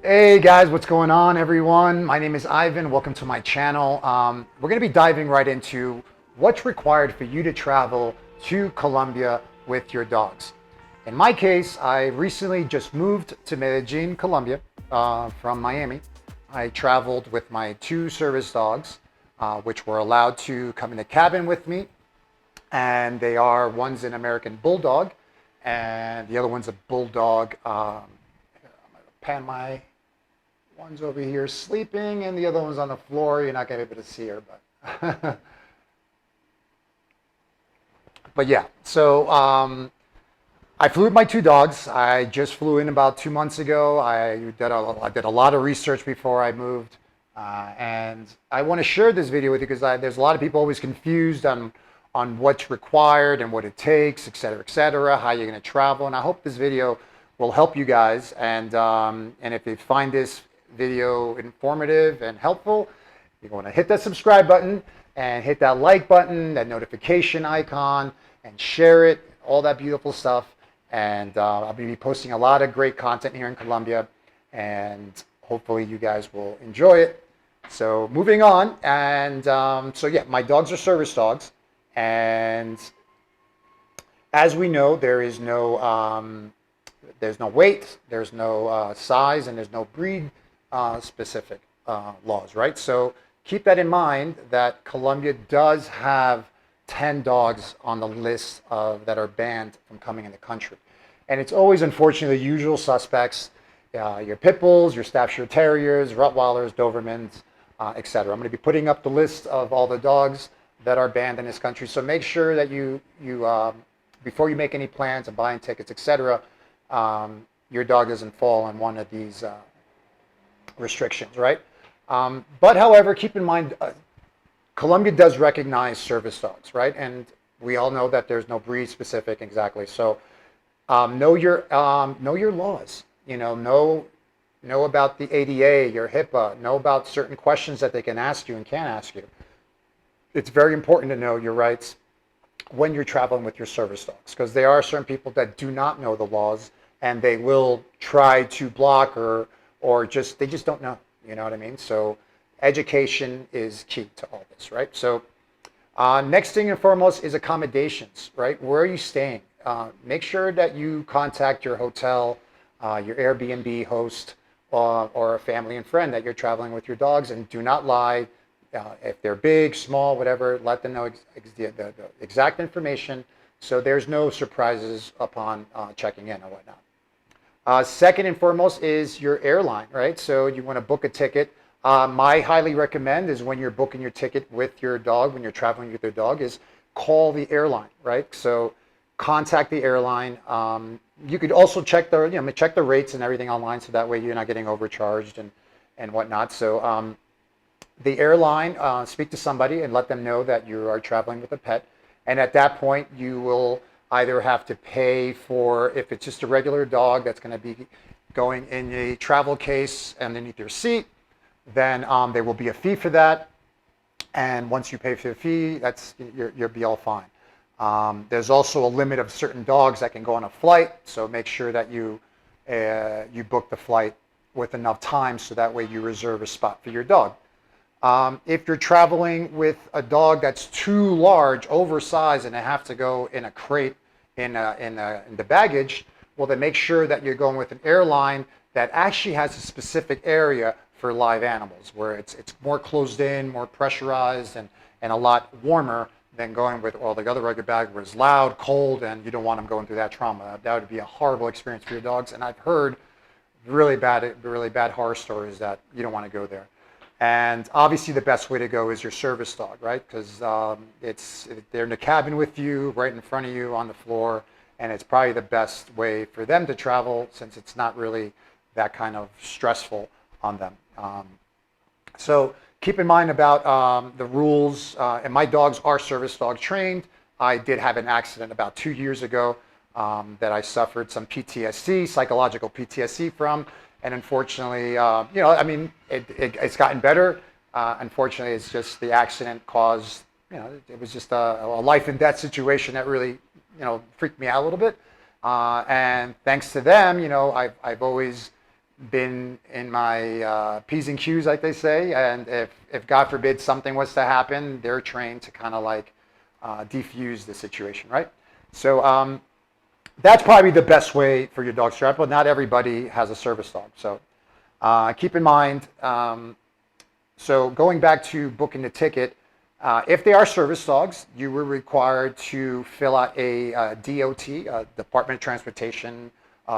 Hey guys, what's going on, everyone? My name is Ivan. Welcome to my channel. We're going to be diving right into what's required for you to travel to Colombia with your dogs. In my case, I recently just moved to Medellin, Colombia, from Miami. I traveled with my two service dogs, which were allowed to come in the cabin with me, and one's an American Bulldog, and the other one's a Bulldog. Pan my One's over here sleeping, and the other one's on the floor. You're not going to be able to see her, but but yeah. So I flew with my two dogs. I just flew in about 2 months ago. I did a lot of research before I moved, and I want to share this video with you because there's a lot of people always confused on what's required and what it takes, et cetera, how you're going to travel. And I hope this video will help you guys. And if you find this video informative and helpful, you're going to hit that subscribe button and hit that like button, that notification icon, and share it, all that beautiful stuff. And I'll be posting a lot of great content here in Colombia, and hopefully you guys will enjoy it. So moving on, and so yeah, my dogs are service dogs, and as we know, there's no weight, there's no size, and there's no breed specific laws, right? So keep that in mind that Colombia does have 10 dogs on the list that are banned from coming in the country. And it's always, unfortunately, the usual suspects, your Pitbulls, your Staffordshire Terriers, Rottweilers, Dobermans, etc. I'm going to be putting up the list of all the dogs that are banned in this country. So make sure that you before you make any plans and buying tickets, etc., your dog doesn't fall on one of these restrictions, right? But however, keep in mind, Colombia does recognize service dogs, right? And we all know that there's no breed specific exactly. So know your laws. Know about the ADA, your HIPAA. Know about certain questions that they can ask you and can't ask you. It's very important to know your rights when you're traveling with your service dogs, because there are certain people that do not know the laws, and they will try to block or they just don't know. You know what I mean? So education is key to all this, right? So next thing and foremost is accommodations, right? Where are you staying? Make sure that you contact your hotel, your Airbnb host, or a family and friend that you're traveling with your dogs, and do not lie. If they're big, small, whatever, let them know the exact information, so there's no surprises upon checking in or whatnot. Second and foremost is your airline, right? So you want to book a ticket. My highly recommend is when you're booking your ticket with your dog, when you're traveling with your dog, is call the airline, right? So contact the airline. You could also check the rates and everything online, so that way you're not getting overcharged and whatnot. So the airline, speak to somebody and let them know that you are traveling with a pet. And at that point, you will either have to pay for, if it's just a regular dog that's going to be going in a travel case underneath your seat, then there will be a fee for that. And once you pay for the fee, you'll be all fine. There's also a limit of certain dogs that can go on a flight, so make sure that you book the flight with enough time, so that way you reserve a spot for your dog. If you're traveling with a dog that's too large, oversized, and they have to go in a crate in the baggage, well, then make sure that you're going with an airline that actually has a specific area for live animals, where it's more closed in, more pressurized, and a lot warmer than going with all the other regular bags where it's loud, cold, and you don't want them going through that trauma. That would be a horrible experience for your dogs, and I've heard really bad horror stories that you don't want to go there. And obviously the best way to go is your service dog, right? Because they're in the cabin with you, right in front of you on the floor, and it's probably the best way for them to travel, since it's not really that kind of stressful on them. So keep in mind about the rules, and my dogs are service dog trained. I did have an accident about 2 years ago that I suffered some PTSD, psychological PTSD from. And unfortunately, it's gotten better. Unfortunately, it's just the accident caused, it was just a life and death situation that really, freaked me out a little bit. And thanks to them, I've always been in my P's and Q's, like they say, and if God forbid something was to happen, they're trained to kind of like defuse the situation, right? So that's probably the best way for your dog to travel. But not everybody has a service dog, so keep in mind. So going back to booking the ticket, if they are service dogs, you were required to fill out a DOT, Department of Transportation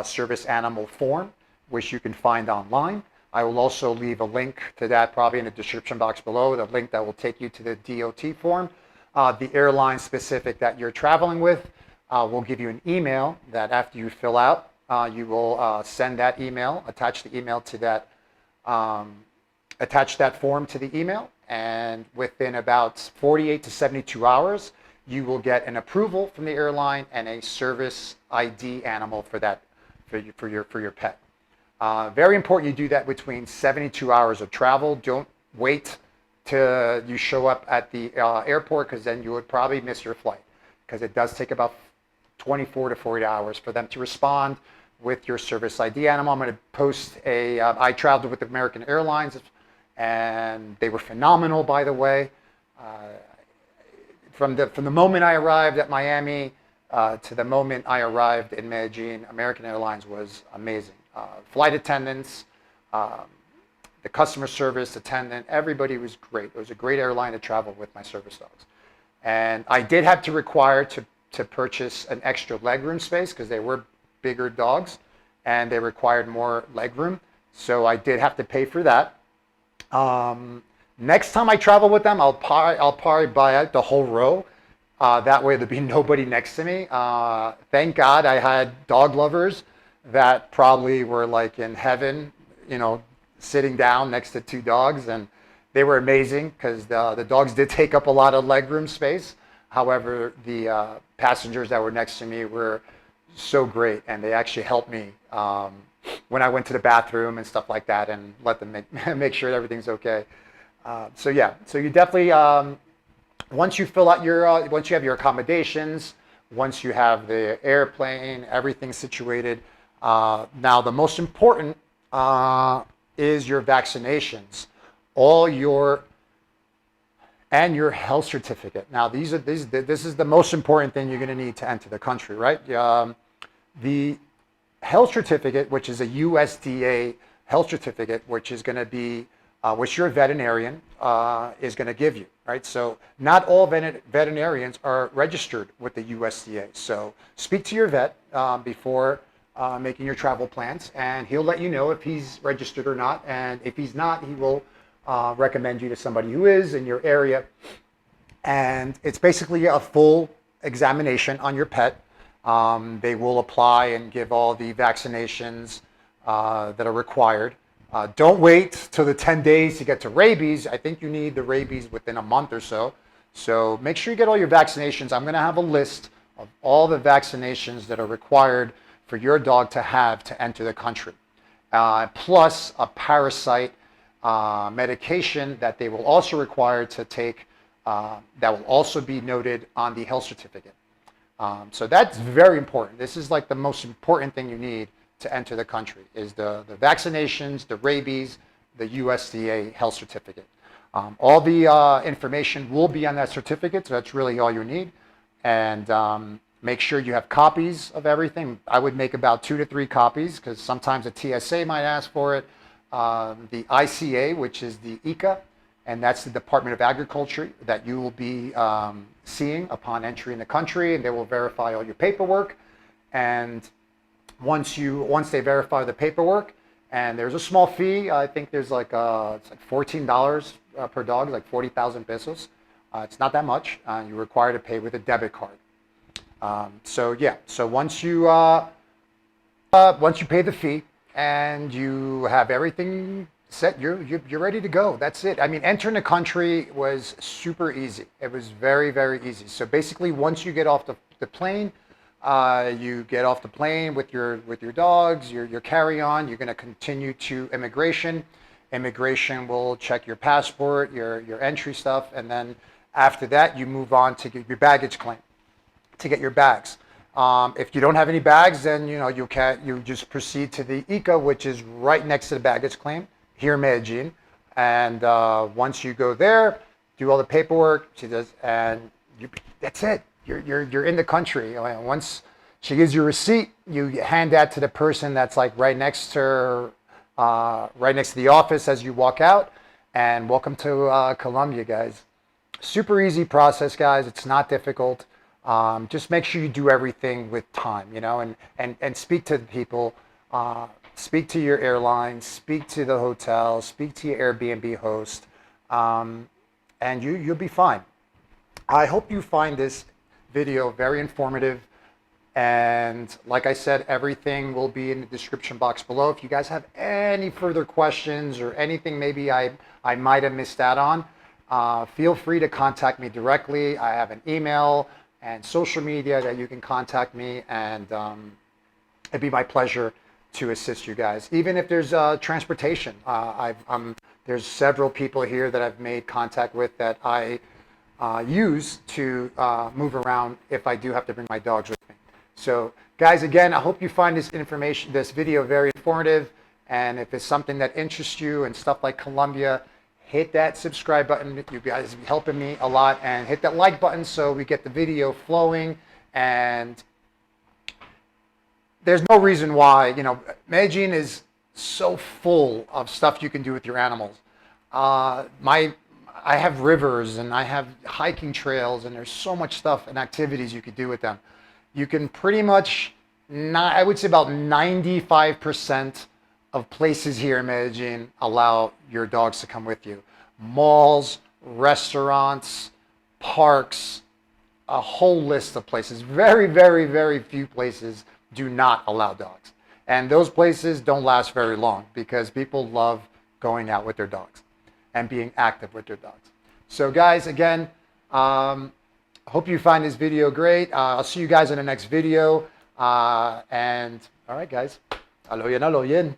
Service Animal form, which you can find online. I will also leave a link to that probably in the description box below, the link that will take you to the DOT form. The airline specific that you're traveling with will give you an email that after you fill out, you will send that email, attach the email to that, attach that form to the email, and within about 48 to 72 hours, you will get an approval from the airline and a service ID animal for that, for your pet. Very important you do that between 72 hours of travel. Don't wait till you show up at the airport, because then you would probably miss your flight, because it does take about 24 to 40 hours for them to respond with your service ID animal. I'm going to post I traveled with American Airlines, and they were phenomenal, by the way. From the moment I arrived at Miami to the moment I arrived in Medellin, American Airlines was amazing. Flight attendants, the customer service attendant, everybody was great. It was a great airline to travel with my service dogs. And I did have to require to purchase an extra legroom space, because they were bigger dogs and they required more legroom. So I did have to pay for that. Next time I travel with them, I'll probably buy out the whole row. That way there'll be nobody next to me. Thank God I had dog lovers that probably were like in heaven, sitting down next to two dogs, and they were amazing, because the dogs did take up a lot of legroom space. However, the passengers that were next to me were so great, and they actually helped me when I went to the bathroom and stuff like that, and let them make sure that everything's okay. So you definitely, once you fill out once you have your accommodations, once you have the airplane, everything situated, now the most important is your vaccinations, and your health certificate. Now this is the most important thing you're going to need to enter the country, right? The health certificate, which is a USDA health certificate, which is going to be which your veterinarian is going to give you, right? So not all veterinarians are registered with the USDA. So speak to your vet before making your travel plans, and he'll let you know if he's registered or not. And if he's not, he will recommend you to somebody who is in your area. And it's basically a full examination on your pet. They will apply and give all the vaccinations that are required. Don't wait till the 10 days to get to rabies. I think you need the rabies within a month or so. So make sure you get all your vaccinations. I'm going to have a list of all the vaccinations that are required for your dog to have to enter the country, plus a parasite medication that they will also require to take, that will also be noted on the health certificate. So that's very important. This is like the most important thing you need to enter the country, is the vaccinations, the rabies, the USDA health certificate. All the information will be on that certificate, so that's really all you need. And make sure you have copies of everything. I would make about 2 to 3 copies, because sometimes the TSA might ask for it. The ICA, which is the ICA, and that's the Department of Agriculture that you will be seeing upon entry in the country, and they will verify all your paperwork. And once they verify the paperwork, and there's a small fee, I think there's like it's like $14 per dog, like 40,000 pesos. It's not that much. You're required to pay with a debit card. So once you pay the fee and you have everything set, you're ready to go. That's it. I mean, entering the country was super easy. It was very, very easy. So basically, once you get off the plane, you get off the plane with your dogs, your carry-on. You're going to continue to immigration. Immigration will check your passport, your entry stuff, and then after that, you move on to get your baggage claim, to get your bags. If you don't have any bags, then you just proceed to the ICA, which is right next to the baggage claim here in Medellin. And once you go there, do all the paperwork. She does, and that's it. You're in the country. Once she gives you a receipt, you hand that to the person that's like right next to her, right next to the office as you walk out. And welcome to Colombia, guys. Super easy process, guys. It's not difficult. Just make sure you do everything with time, and speak to the people, speak to your airline, speak to the hotel, speak to your Airbnb host, and you'll be fine. I hope you find this video very informative. And like I said, everything will be in the description box below. If you guys have any further questions or anything maybe I might have missed out on, feel free to contact me directly. I have an email and social media that you can contact me, and it'd be my pleasure to assist you guys. Even if there's transportation, there's several people here that I've made contact with that I use to move around if I do have to bring my dogs with me. So guys, again, I hope you find this video very informative, and if it's something that interests you and stuff like Colombia, hit that subscribe button. You guys are helping me a lot, and hit that like button so we get the video flowing. And there's no reason why, Medellin is so full of stuff you can do with your animals. I have rivers and I have hiking trails, and there's so much stuff and activities you could do with them. You can pretty much, I would say about 95% of places here in Medellin allow your dogs to come with you. Malls, restaurants, parks, a whole list of places. Very, very, very few places do not allow dogs. And those places don't last very long because people love going out with their dogs and being active with their dogs. So guys, again, hope you find this video great. I'll see you guys in the next video. And all right, guys. Alo yen, alo yen.